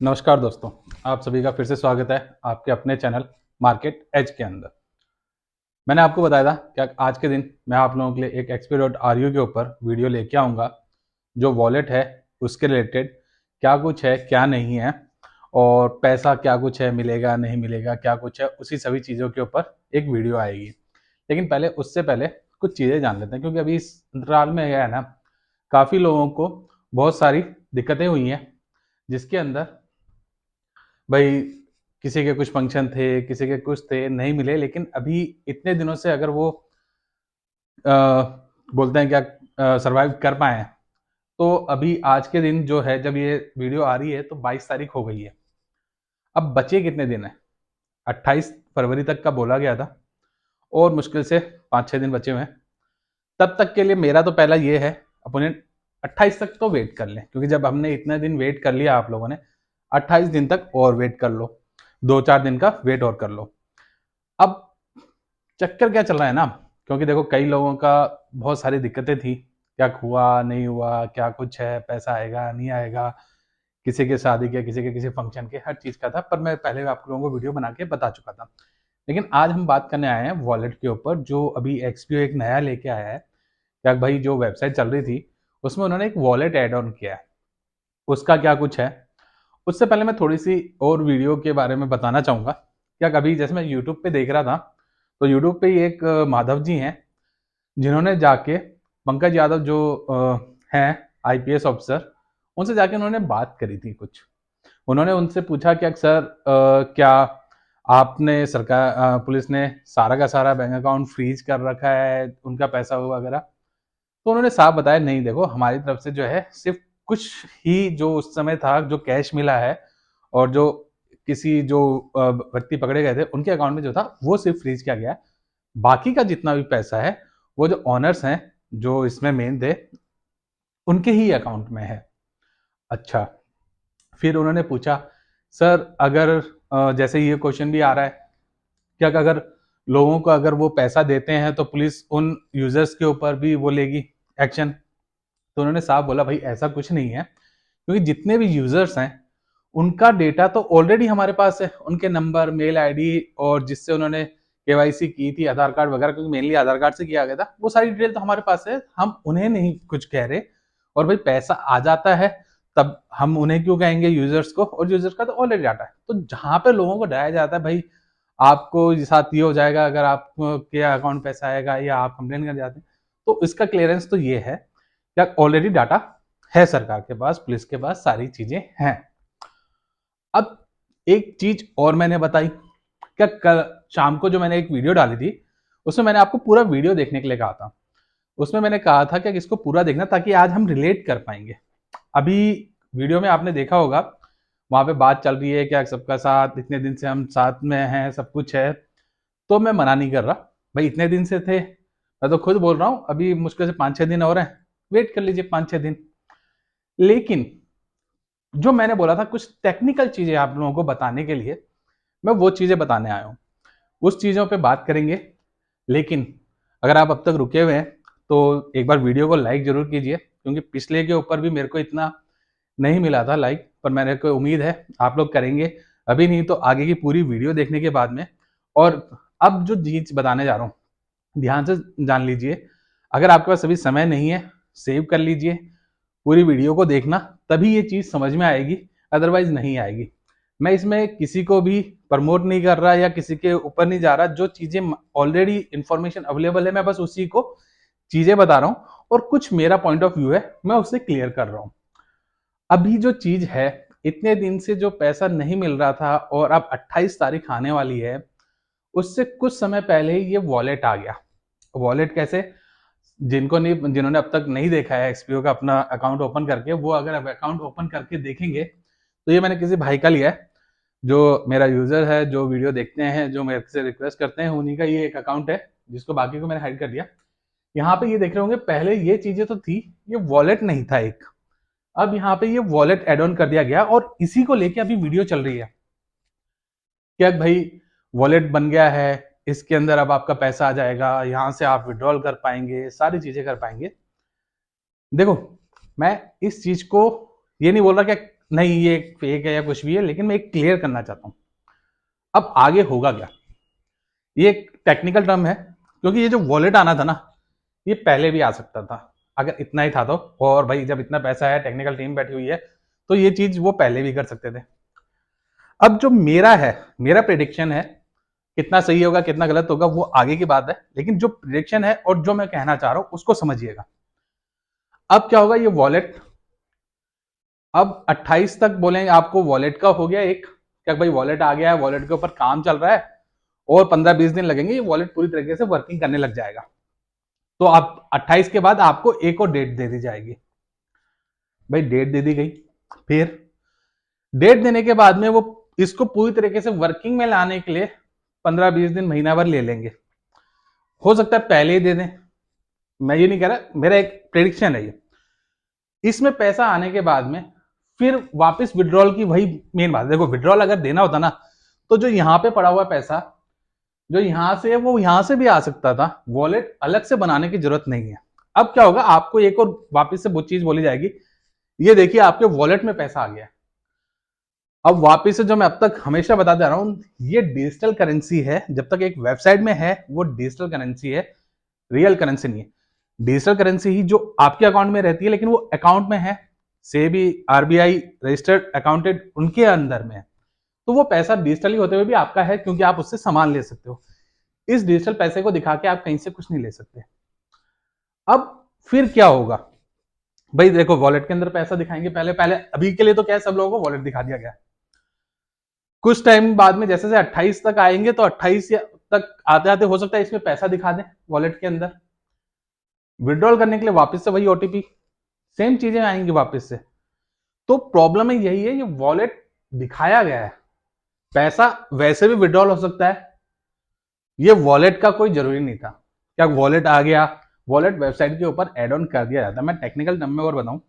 नमस्कार दोस्तों, आप सभी का फिर से स्वागत है आपके अपने चैनल मार्केट एज के अंदर। मैंने आपको बताया था कि आज के दिन मैं आप लोगों के लिए एक XP.RU के ऊपर वीडियो लेके आऊँगा, जो वॉलेट है उसके रिलेटेड क्या कुछ है, क्या नहीं है और पैसा क्या कुछ है, मिलेगा, नहीं मिलेगा, क्या कुछ है, उसी सभी चीज़ों के ऊपर एक वीडियो आएगी। लेकिन उससे पहले कुछ चीज़ें जान लेते हैं क्योंकि अभी इस अंतराल में है ना, काफ़ी लोगों को बहुत सारी दिक्कतें हुई हैं, जिसके अंदर भाई किसी के कुछ फंक्शन थे, किसी के कुछ थे, नहीं मिले। लेकिन अभी इतने दिनों से अगर वो अ, बोलते हैं क्या सर्वाइव कर पाए हैं, तो अभी आज के दिन जो है जब ये वीडियो आ रही है तो 22 तारीख हो गई है। अब बचे कितने दिन हैं? 28 फरवरी तक का बोला गया था और मुश्किल से 5-6 दिन बचे हुए हैं। तब तक के लिए मेरा तो पहला ये है, अपने 28 तक तो वेट कर लें क्योंकि जब हमने इतने दिन वेट कर लिया आप लोगों ने, 28 दिन तक और वेट कर लो, 2-4 दिन का वेट और कर लो। अब चक्कर क्या चल रहा है ना, क्योंकि देखो कई लोगों का बहुत सारी दिक्कतें थी, क्या हुआ, नहीं हुआ, क्या कुछ है, पैसा आएगा, नहीं आएगा, किसी के शादी के, किसी के किसी फंक्शन के, हर चीज़ का था, पर मैं पहले आप लोगों को वीडियो बना के बता चुका था। लेकिन आज हम बात करने आए हैं वॉलेट के ऊपर, जो अभी एक्सपीओ एक नया लेके आया है। क्या भाई, जो वेबसाइट चल रही थी, उसमें उन्होंने एक वॉलेट ऐड ऑन किया है, उसका क्या कुछ है। उससे पहले मैं थोड़ी-सी और वीडियो के बारे में बताना चाहूँगा। क्या कभी जैसे मैं यूट्यूब पे देख रहा था, तो यूट्यूब पे ही एक माधव जी हैं, जिन्होंने जाके पंकज यादव जो हैं आईपीएस ऑफिसर, उनसे जाके उन्होंने बात करी थी कुछ। उन्होंने उनसे पूछा कि सर, क्या आपने सरकार पुलिस ने सारा का सारा बैंक अकाउंट फ्रीज कर रखा है, उनका पैसा वगैरह? तो उन्होंने साफ बताया, नहीं देखो, हमारी तरफ से जो है सिर्फ कुछ ही जो उस समय था, जो कैश मिला है और जो किसी जो व्यक्ति पकड़े गए थे उनके अकाउंट में जो था वो सिर्फ फ्रीज किया गया है। बाकी का जितना भी पैसा है, वो जो ऑनर्स हैं, जो इसमें मेन थे, उनके ही अकाउंट में है। अच्छा, फिर उन्होंने पूछा, सर अगर जैसे ये क्वेश्चन भी आ रहा है, क्या अगर लोगों को अगर वो पैसा देते हैं तो पुलिस उन यूजर्स के ऊपर भी वो लेगी एक्शन? तो उन्होंने साफ बोला, भाई ऐसा कुछ नहीं है, क्योंकि जितने भी यूजर्स हैं उनका डेटा तो ऑलरेडी हमारे पास है, उनके नंबर, मेल आईडी और जिससे उन्होंने केवाईसी की थी, आधार कार्ड वगैरह, क्योंकि मेनली आधार कार्ड से किया गया था, वो सारी डिटेल तो हमारे पास है, हम उन्हें नहीं कुछ कह रहे। और भाई पैसा आ जाता है तब हम उन्हें क्यों कहेंगे यूजर्स को, और यूजर्स का तो ऑलरेडी डाटा है। तो जहां पे लोगों को डराया जाता है, भाई आपको साथ ये हो जाएगा अगर आपके अकाउंट पैसा आएगा या आप कंप्लेन कर जाते हैं, तो इसका क्लियरेंस तो ये है कि ऑलरेडी डाटा है सरकार के पास, पुलिस के पास सारी चीजें हैं। अब एक चीज और मैंने बताई, क्या कल शाम को जो मैंने एक वीडियो डाली थी, उसमें मैंने आपको पूरा वीडियो देखने के लिए कहा था। उसमें मैंने कहा था कि इसको पूरा देखना ताकि आज हम रिलेट कर पाएंगे। अभी वीडियो में आपने देखा होगा, वहां पे बात चल रही है क्या सबका साथ, इतने दिन से हम साथ में हैं, सब कुछ है। तो मैं मना नहीं कर रहा, भाई इतने दिन से थे, मैं तो खुद बोल रहा हूँ अभी मुश्किल से 5-6 दिन और हैं, वेट कर लीजिए 5-6 दिन। लेकिन जो मैंने बोला था कुछ टेक्निकल चीजें आप लोगों को बताने के लिए, मैं वो चीजें बताने आया हूँ, उस चीजों पे बात करेंगे। लेकिन अगर आप अब तक रुके हुए हैं तो एक बार वीडियो को लाइक जरूर कीजिए, क्योंकि पिछले के ऊपर भी मेरे को इतना नहीं मिला था लाइक, पर मेरे को उम्मीद है आप लोग करेंगे, अभी नहीं तो आगे की पूरी वीडियो देखने के बाद में। और अब जो चीज बताने जा रहा हूँ, ध्यान से जान लीजिए। अगर आपके पास अभी समय नहीं है, सेव कर लीजिए, पूरी वीडियो को देखना, तभी ये चीज समझ में आएगी, अदरवाइज नहीं आएगी। मैं इसमें किसी को भी प्रमोट नहीं कर रहा या किसी के ऊपर नहीं जा रहा, जो चीजें ऑलरेडी इंफॉर्मेशन अवेलेबल है मैं बस उसी को चीजें बता रहा हूं, और कुछ मेरा पॉइंट ऑफ व्यू है मैं उसे क्लियर कर रहा हूं। अभी जो चीज है, इतने दिन से जो पैसा नहीं मिल रहा था और अब 28 तारीख आने वाली है, उससे कुछ समय पहले ही ये वॉलेट आ गया। वॉलेट कैसे? जिनको नहीं, जिन्होंने अब तक नहीं देखा है एक्सपीओ का अपना अकाउंट ओपन करके, वो अगर अब अकाउंट ओपन करके देखेंगे, तो ये मैंने किसी भाई का लिया है, जो मेरा यूजर है, जो वीडियो देखते हैं, जो मेरे से रिक्वेस्ट करते हैं, उन्हीं का ये एक अकाउंट है, जिसको बाकी को मैंने हाइड कर दिया। यहाँ पे ये देख रहे होंगे, पहले ये चीजें तो थी, ये वॉलेट नहीं था एक, अब यहाँ पे ये वॉलेट एड ऑन कर दिया गया और इसी को लेके अभी वीडियो चल रही है। क्या भाई, वॉलेट बन गया है, इसके अंदर अब आपका पैसा आ जाएगा, यहां से आप विड्रॉल कर पाएंगे, सारी चीजें कर पाएंगे। देखो, मैं इस चीज को ये नहीं बोल रहा कि नहीं ये फेक है या कुछ भी है, लेकिन मैं एक क्लियर करना चाहता हूँ। अब आगे होगा क्या, ये एक टेक्निकल टर्म है, क्योंकि ये जो वॉलेट आना था ना, ये पहले भी आ सकता था अगर इतना ही था तो। और भाई जब इतना पैसा है, टेक्निकल टीम बैठी हुई है, तो ये चीज वो पहले भी कर सकते थे। अब जो मेरा है, मेरा प्रिडिक्शन है, कितना सही होगा कितना गलत होगा वो आगे की बात है, लेकिन जो प्रिडिक्शन है और जो मैं कहना चाह रहा हूं उसको समझिएगा। अब क्या होगा, ये वॉलेट अब 28 तक बोलेंगे आपको वॉलेट का हो गया एक, क्या भाई वॉलेट आ गया है, वॉलेट के ऊपर काम चल रहा है, और 15-20 दिन लगेंगे, ये वॉलेट पूरी तरीके से वर्किंग करने लग जाएगा। तो आप 28 के बाद आपको एक और डेट दे दी जाएगी। भाई डेट दे दी गई, फिर डेट देने के बाद में वो इसको पूरी तरीके से वर्किंग में लाने के लिए 15-20 दिन महीना भर ले लेंगे। हो सकता है पहले ही दे दें, मैं ये नहीं कह रहा, मेरा एक प्रेडिक्शन है ये। इसमें पैसा आने के बाद में फिर वापस विड्रॉल की वही मेन बात है। देखो विड्रॉल अगर देना होता ना, तो जो यहां पे पड़ा हुआ पैसा जो यहां से है वो यहां से भी आ सकता था, वॉलेट अलग से बनाने की जरूरत नहीं है। अब क्या होगा, आपको एक और वापस से वो चीज बोली जाएगी, ये देखिए आपके वॉलेट में पैसा आ गया। अब वापिस से जो मैं अब तक हमेशा बताते आ रहा हूं, ये डिजिटल करेंसी है। जब तक एक वेबसाइट में है वो डिजिटल करेंसी है, रियल करेंसी नहीं है। डिजिटल करेंसी ही जो आपके अकाउंट में रहती है, लेकिन वो अकाउंट में है, से भी आरबीआई रजिस्टर्ड अकाउंटेड उनके अंदर में है, तो वो पैसा डिजिटली होते हुए भी आपका है, क्योंकि आप उससे सामान ले सकते हो। इस डिजिटल पैसे को दिखा के आप कहीं से कुछ नहीं ले सकते। अब फिर क्या होगा, भाई देखो वॉलेट के अंदर पैसा दिखाएंगे, पहले पहले अभी के लिए तो क्या है, सब लोगों को वॉलेट दिखा दिया गया। कुछ टाइम बाद में जैसे 28 तक आएंगे, तो 28 तक आते आते हो सकता है इसमें पैसा दिखा दें वॉलेट के अंदर। विड्रॉल करने के लिए वापस से वही ओटीपी, सेम चीजें आएंगी वापस से। तो प्रॉब्लम है यही है, ये वॉलेट दिखाया गया है, पैसा वैसे भी विड्रॉल हो सकता है, ये वॉलेट का कोई जरूरी नहीं था। क्या वॉलेट आ गया, वॉलेट वेबसाइट के ऊपर एड ऑन कर दिया जाता है। मैं टेक्निकल टर्म में और बताऊं,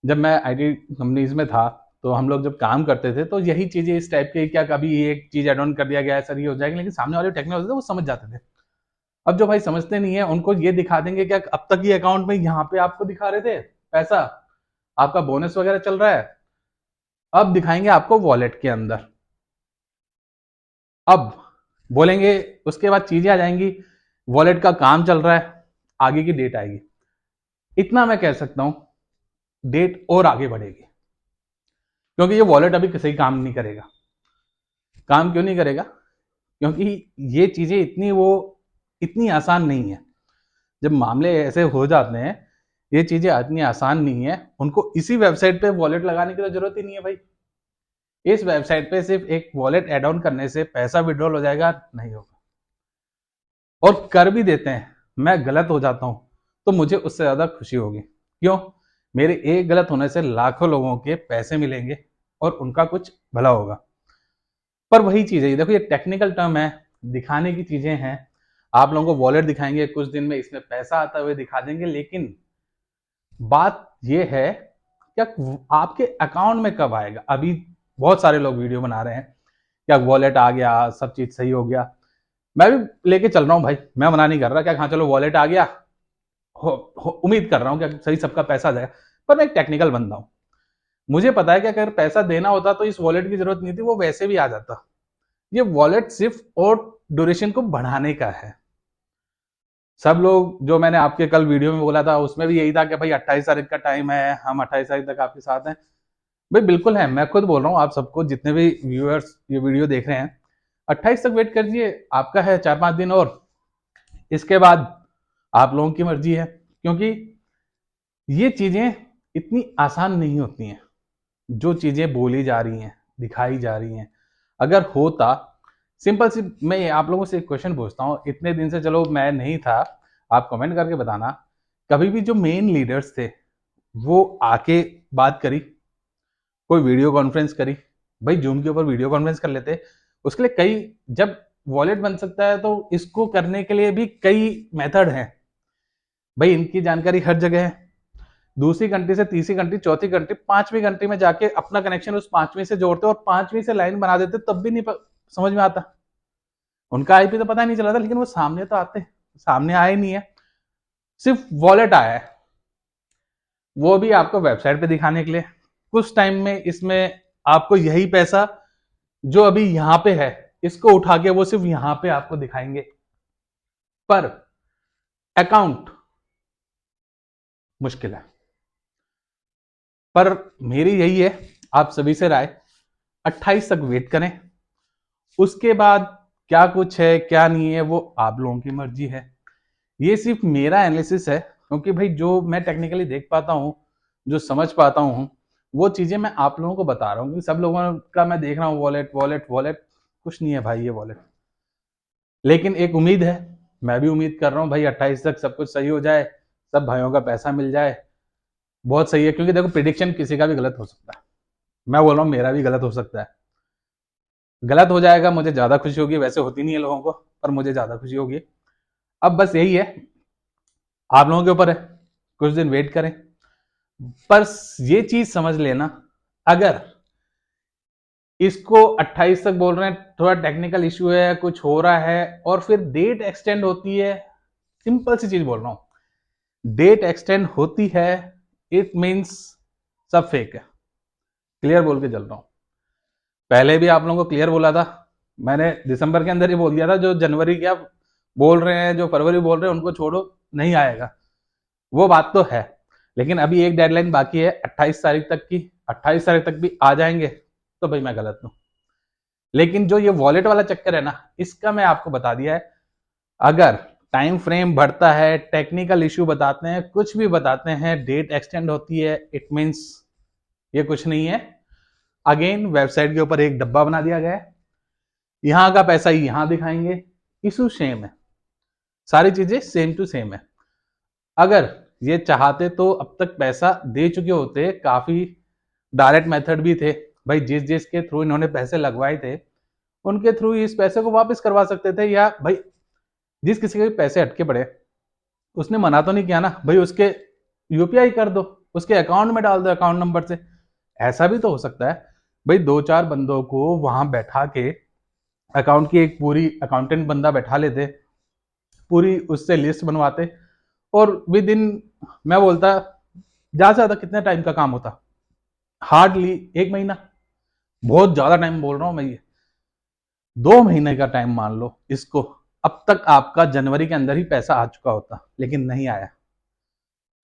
जब मैं आईटी कंपनीज में था, तो हम लोग जब काम करते थे, तो यही चीजें इस टाइप की, क्या कभी एक चीज एड ऑन कर दिया गया है सर ये हो जाएगी, लेकिन सामने वाले टेक्निकल होते थे वो समझ जाते थे। अब जो भाई समझते नहीं है उनको ये दिखा देंगे, क्या अब तक ये अकाउंट में यहाँ पे आपको दिखा रहे थे पैसा, आपका बोनस वगैरह चल रहा है, अब दिखाएंगे आपको वॉलेट के अंदर। अब बोलेंगे, उसके बाद चीजें आ जाएंगी, वॉलेट का काम चल रहा है, आगे की डेट आएगी। इतना मैं कह सकता हूं, डेट और आगे बढ़ेगी, क्योंकि ये वॉलेट अभी सही काम नहीं करेगा। काम क्यों नहीं करेगा, क्योंकि ये चीजें इतनी आसान नहीं है। जब मामले ऐसे हो जाते हैं, ये चीजें इतनी आसान नहीं है, उनको इसी वेबसाइट पे वॉलेट लगाने की तो जरूरत ही नहीं है भाई। इस वेबसाइट पे सिर्फ एक वॉलेट एड ऑन करने से पैसा विड्रॉल हो जाएगा, नहीं होगा। और कर भी देते हैं, मैं गलत हो जाता हूं तो मुझे उससे ज्यादा खुशी होगी। क्यों, मेरे एक गलत होने से लाखों लोगों के पैसे मिलेंगे और उनका कुछ भला होगा। पर वही चीज है, देखो ये टेक्निकल टर्म है, दिखाने की चीजें हैं। आप लोगों को वॉलेट दिखाएंगे, कुछ दिन में इसमें पैसा आता हुए दिखा देंगे, लेकिन बात ये है, क्या आपके अकाउंट में कब आएगा। अभी बहुत सारे लोग वीडियो बना रहे हैं, क्या वॉलेट आ गया सब चीज सही हो गया। मैं भी लेके चल रहा हूं भाई, मैं मना नहीं कर रहा, क्या हाँ चलो वॉलेट आ गया, उम्मीद कर रहा हूं कि सही सबका पैसा आ जाएगा। पर मैं एक टेक्निकल बंदा हूं, मुझे पता है कि अगर पैसा देना होता तो इस वॉलेट की जरूरत नहीं थी, वो वैसे भी आ जाता। ये वॉलेट सिर्फ और ड्यूरेशन को बढ़ाने का है। सब लोग, जो मैंने आपके कल वीडियो में बोला था उसमें भी यही था कि भाई 28 तारीख का टाइम है, हम 28 तारीख तक आपके साथ हैं। भाई बिल्कुल है, मैं खुद बोल रहा हूँ आप सबको, जितने भी व्यूअर्स ये वीडियो देख रहे हैं, 28 तक वेट करिए, आपका है 4-5 दिन और, इसके बाद आप लोगों की मर्जी है। क्योंकि ये चीजें इतनी आसान नहीं होती हैं, जो चीजें बोली जा रही हैं, दिखाई जा रही हैं। अगर होता सिंपल सी, मैं आप लोगों से एक क्वेश्चन पूछता हूँ, इतने दिन से चलो मैं नहीं था, आप कमेंट करके बताना, कभी भी जो मेन लीडर्स थे वो आके बात करी, कोई वीडियो कॉन्फ्रेंस करी। भाई जूम के ऊपर वीडियो कॉन्फ्रेंस कर लेते, उसके लिए कई, जब वॉलेट बन सकता है तो इसको करने के लिए भी कई मेथड हैं। भाई इनकी जानकारी हर जगह है, दूसरी कंट्री से तीसरी कंट्री, चौथी कंट्री, पांचवी कंट्री में जाके अपना कनेक्शन उस पांचवी से जोड़ते और पांचवी से लाइन बना देते, तब भी नहीं समझ में आता। उनका आईपी तो पता नहीं चला था, लेकिन वो सामने तो आते, सामने आए नहीं है। सिर्फ वॉलेट आया है, वो भी आपको वेबसाइट पे दिखाने के लिए। कुछ टाइम में इसमें आपको यही पैसा जो अभी यहां पे है इसको उठा के वो सिर्फ यहां पे आपको दिखाएंगे, पर अकाउंट मुश्किल है। पर मेरी यही है आप सभी से राय, 28 तक वेट करें, उसके बाद क्या कुछ है क्या नहीं है वो आप लोगों की मर्जी है। ये सिर्फ मेरा एनालिसिस है, क्योंकि भाई जो मैं टेक्निकली देख पाता हूँ, जो समझ पाता हूँ, वो चीजें मैं आप लोगों को बता रहा हूँ। सब लोगों का मैं देख रहा हूँ वॉलेट वॉलेट वॉलेट, कुछ नहीं है भाई ये वॉलेट। लेकिन एक उम्मीद है, मैं भी उम्मीद कर रहा हूँ भाई 28 तक सब कुछ सही हो जाए, सब भाइयों का पैसा मिल जाए, बहुत सही है। क्योंकि देखो प्रिडिक्शन किसी का भी गलत हो सकता है, मैं बोल रहा हूँ मेरा भी गलत हो सकता है। गलत हो जाएगा मुझे ज्यादा खुशी होगी, वैसे होती नहीं है लोगों को, पर मुझे ज्यादा खुशी होगी। अब बस यही है, आप लोगों के ऊपर है, कुछ दिन वेट करें। पर ये चीज समझ लेना, अगर इसको 28 तक बोल रहे हैं, थोड़ा टेक्निकल इश्यू है, कुछ हो रहा है और फिर डेट एक्सटेंड होती है, सिंपल सी चीज बोल रहा हूं, डेट एक्सटेंड होती है, इट मींस सब फेक है। क्लियर बोल के चल रहा हूं, पहले भी आप लोगों को क्लियर बोला था, मैंने दिसंबर के अंदर ही बोल दिया था, जो जनवरी क्या बोल रहे हैं, जो फरवरी बोल रहे हैं उनको छोड़ो, नहीं आएगा, वो बात तो है। लेकिन अभी एक डेडलाइन बाकी है 28 तारीख तक की, 28 तारीख तक भी आ जाएंगे तो भाई मैं गलत हूं। लेकिन जो ये वॉलेट वाला चक्कर है ना, इसका मैं आपको बता दिया है, अगर टाइम फ्रेम बढ़ता है, टेक्निकल इश्यू बताते हैं, कुछ भी बताते हैं, डेट एक्सटेंड होती है, इट मींस ये कुछ नहीं है। अगेन वेबसाइट के ऊपर एक डब्बा बना दिया गया है, यहां का पैसा ही यहां दिखाएंगे, इशू सेम है, सारी चीजें सेम टू सेम है। अगर ये चाहते तो अब तक पैसा दे चुके होते, काफी डायरेक्ट मेथड भी थे भाई, जिस जिस के थ्रू इन्होंने पैसे लगवाए थे उनके थ्रू इस पैसे को वापस करवा सकते थे, या भाई जिस किसी के पैसे अटके पड़े उसने मना तो नहीं किया ना भाई, उसके यूपीआई कर दो, उसके अकाउंट में डाल दो अकाउंट नंबर से। ऐसा भी तो हो सकता है भाई, दो चार बंदों को वहां बैठा के, अकाउंट की एक पूरी अकाउंटेंट बंदा बैठा लेते, पूरी उससे लिस्ट बनवाते, और विद इन, मैं बोलता ज्यादा से ज्यादा कितने टाइम का काम होता, हार्डली 1 महीना, बहुत ज्यादा टाइम बोल रहा हूं मैं, ये 2 महीने का टाइम मान लो इसको, अब तक आपका जनवरी के अंदर ही पैसा आ चुका होता, लेकिन नहीं आया।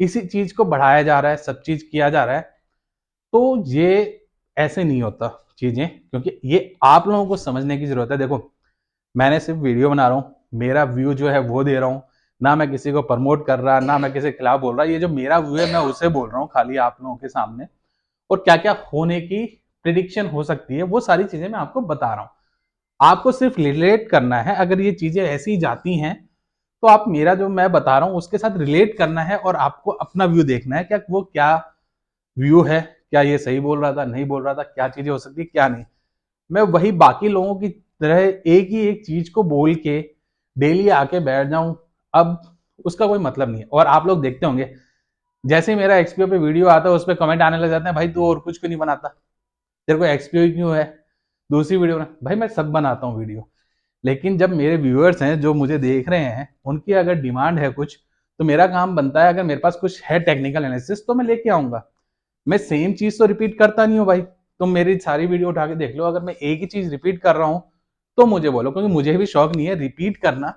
इसी चीज को बढ़ाया जा रहा है, सब चीज किया जा रहा है, तो ये ऐसे नहीं होता चीजें, क्योंकि ये आप लोगों को समझने की जरूरत है। देखो मैंने सिर्फ वीडियो बना रहा हूं, मेरा व्यू जो है वो दे रहा हूं, ना मैं किसी को प्रमोट कर रहा, ना मैं किसी के खिलाफ बोल रहा, ये जो मेरा व्यू है मैं उसे बोल रहा हूँ खाली आप लोगों के सामने, और क्या क्या होने की प्रिडिक्शन हो सकती है वो सारी चीजें मैं आपको बता रहा हूँ। आपको सिर्फ रिलेट करना है, अगर ये चीजें ऐसी जाती हैं तो आप मेरा जो मैं बता रहा हूं उसके साथ रिलेट करना है, और आपको अपना व्यू देखना है, क्या वो क्या व्यू है, क्या ये सही बोल रहा था, नहीं बोल रहा था, क्या चीजें हो सकती क्या नहीं। मैं वही बाकी लोगों की तरह एक ही एक चीज को बोल के डेली आके बैठ जाऊं, अब उसका कोई मतलब नहीं है। और आप लोग देखते होंगे, जैसे ही मेरा एक्सपीओ पे वीडियो आता है उस पर कमेंट आने लग जाते हैं, भाई तू और कुछ क्यों नहीं बनाता, तेरे को एक्सपीओ क्यों है, दूसरी वीडियो बना। भाई मैं सब बनाता हूँ वीडियो, लेकिन जब मेरे व्यूअर्स हैं जो मुझे देख रहे हैं, उनकी अगर डिमांड है कुछ, तो मेरा काम बनता है, अगर मेरे पास कुछ है टेक्निकल एनालिसिस तो मैं लेके आऊंगा। मैं सेम चीज तो रिपीट करता नहीं हूँ भाई, तुम मेरी सारी वीडियो उठा के देख लो, अगर मैं एक ही चीज रिपीट कर रहा हूँ तो मुझे बोलो, क्योंकि मुझे भी शौक नहीं है रिपीट करना,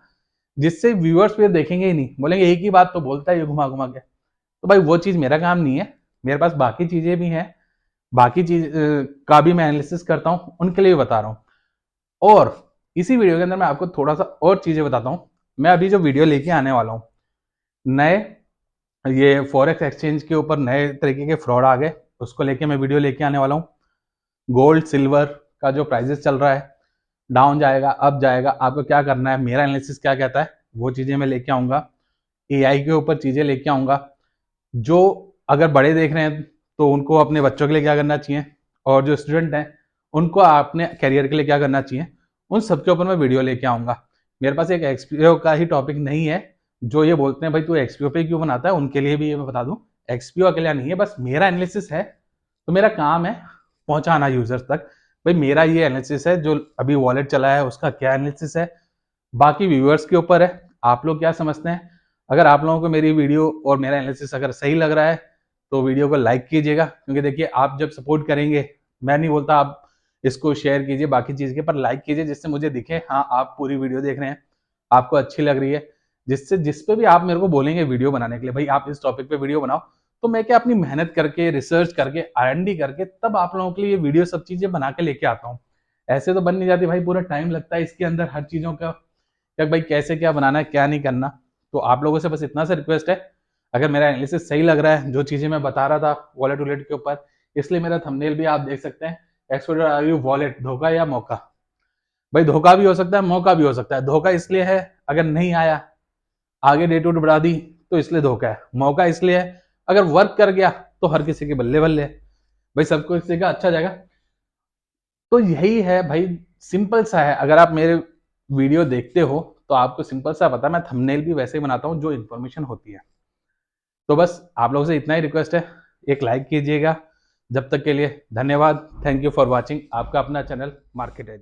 जिससे व्यूअर्स फिर देखेंगे ही नहीं, बोलेंगे एक ही बात तो बोलता है ये घुमा घुमा के। तो भाई वो चीज मेरा काम नहीं है, मेरे पास बाकी चीजें भी हैं, बाकी चीज का भी मैं एनालिसिस करता हूँ, उनके लिए बता रहा हूँ। और इसी वीडियो के अंदर मैं आपको थोड़ा सा और चीजें बताता हूँ। मैं अभी जो वीडियो लेके आने वाला हूँ, नए ये फॉरेक्स एक्सचेंज के ऊपर नए तरीके के फ्रॉड आ गए, उसको लेके मैं वीडियो लेके आने वाला हूँ। गोल्ड सिल्वर का जो प्राइजेस चल रहा है, डाउन जाएगा अप जाएगा, आपको क्या करना है, मेरा एनालिसिस क्या कहता है वो चीजें मैं लेके आऊंगा। एआई के ऊपर चीजें लेके आऊंगा, जो अगर बड़े देख रहे हैं तो उनको अपने बच्चों के लिए क्या करना चाहिए, और जो स्टूडेंट हैं उनको अपने करियर के लिए क्या करना चाहिए, उन सबके ऊपर मैं वीडियो लेके आऊंगा। मेरे पास एक एक्सपीओ का ही टॉपिक नहीं है, जो ये बोलते हैं भाई तू एक्सपीओ पे क्यों बनाता है, उनके लिए भी ये मैं बता दूं, एक्सपीओ अकेला नहीं है, बस मेरा एनालिसिस है, तो मेरा काम है पहुंचाना यूजर्स तक। भाई मेरा ये एनालिसिस है, जो अभी वॉलेट चला है उसका क्या एनालिसिस है, बाकी व्यूअर्स के ऊपर है, आप लोग क्या समझते हैं। अगर आप लोगों को मेरी वीडियो और मेरा एनालिसिस अगर सही लग रहा है तो वीडियो को लाइक कीजिएगा, क्योंकि देखिए आप जब सपोर्ट करेंगे, मैं नहीं बोलता आप इसको शेयर कीजिए बाकी चीज़ के, पर लाइक कीजिए जिससे मुझे दिखे हाँ आप पूरी वीडियो देख रहे हैं, आपको अच्छी लग रही है। जिससे जिस पे भी आप मेरे को बोलेंगे वीडियो बनाने के लिए, भाई आप इस टॉपिक पे वीडियो बनाओ, तो मैं क्या अपनी मेहनत करके, रिसर्च करके, R&D करके तब आप लोगों के लिए ये वीडियो सब चीज़ें बना के लेके आता हूँ। ऐसे तो बन नहीं जाती भाई, पूरा टाइम लगता है इसके अंदर हर चीज़ों का, क्या भाई कैसे क्या बनाना है क्या नहीं करना। तो आप लोगों से बस इतना सा रिक्वेस्ट है, अगर मेरा एनालिसिस सही लग रहा है, जो चीज़ें मैं बता रहा था वॉलेट वॉलेट के ऊपर, इसलिए मेरा थंबनेल भी आप देख सकते हैं, एक्सपोर्टर आर यू वॉलेट, धोखा या मौका। भाई धोखा भी हो सकता है, मौका भी हो सकता है। धोखा इसलिए है अगर नहीं आया, आगे डेट उट बढ़ा दी, तो इसलिए धोखा है। मौका इसलिए है अगर वर्क कर गया तो हर किसी के बल्ले बल्ले, भाई सबको किसी का अच्छा जाएगा। तो यही है भाई, सिंपल सा है। अगर आप मेरे वीडियो देखते हो तो आपको सिंपल सा पता है, मैं थंबनेल भी वैसे ही बनाता हूँ जो इन्फॉर्मेशन होती है। तो बस आप लोगों से इतना ही रिक्वेस्ट है, एक लाइक कीजिएगा। जब तक के लिए धन्यवाद, थैंक यू फॉर वॉचिंग। आपका अपना चैनल मार्केट एज।